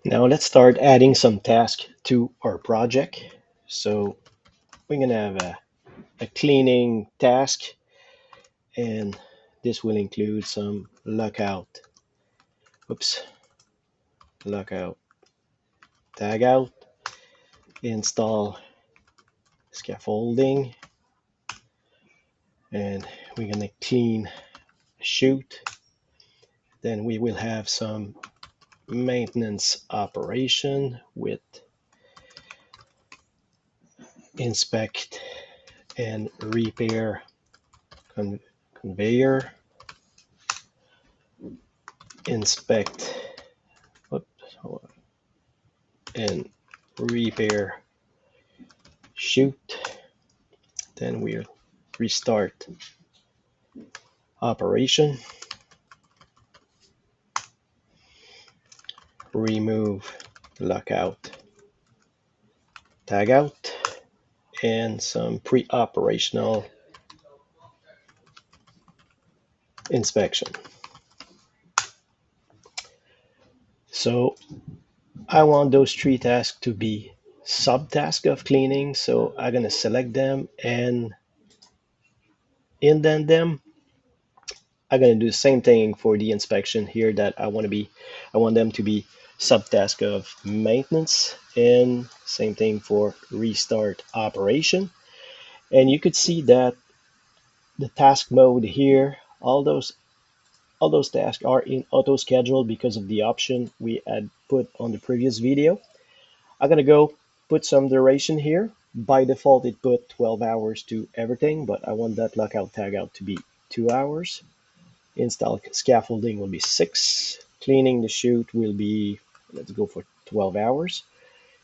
Now let's start adding some tasks to our project. So we're gonna have a cleaning task, and this will include some oops, lockout, tagout, install scaffolding, and we're gonna clean chute. Then we will have some maintenance operation with inspect and repair conveyor, inspect, whoops, and repair chute. Then we'll restart operation, remove lockout, tagout, and some pre-operational inspection. So I want those three tasks to be subtasks of cleaning. So I'm gonna select them and indent them. I'm gonna do the same thing for the inspection here that I want them to be subtask of maintenance, and same thing for restart operation. And you could see that the task mode here, all those tasks are in auto schedule because of the option we had put on the previous video. I'm gonna go put some duration here. By default, it put 12 hours to everything, but I want that lockout tagout to be 2 hours. Install scaffolding will be 6. Cleaning the chute will be, let's go for 12 hours.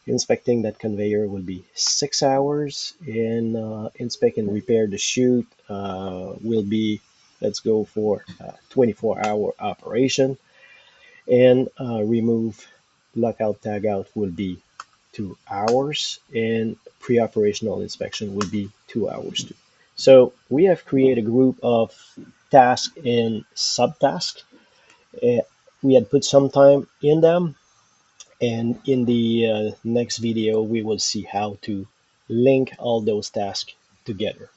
Inspecting that conveyor will be 6 hours. And inspect and repair the chute will be, let's go for 24-hour operation. And remove lockout tagout will be 2 hours, and pre-operational inspection will be 2 hours too. So we have created a group of tasks and subtasks. Uh, we had put some time in them, and in the next video we will see how to link all those tasks together.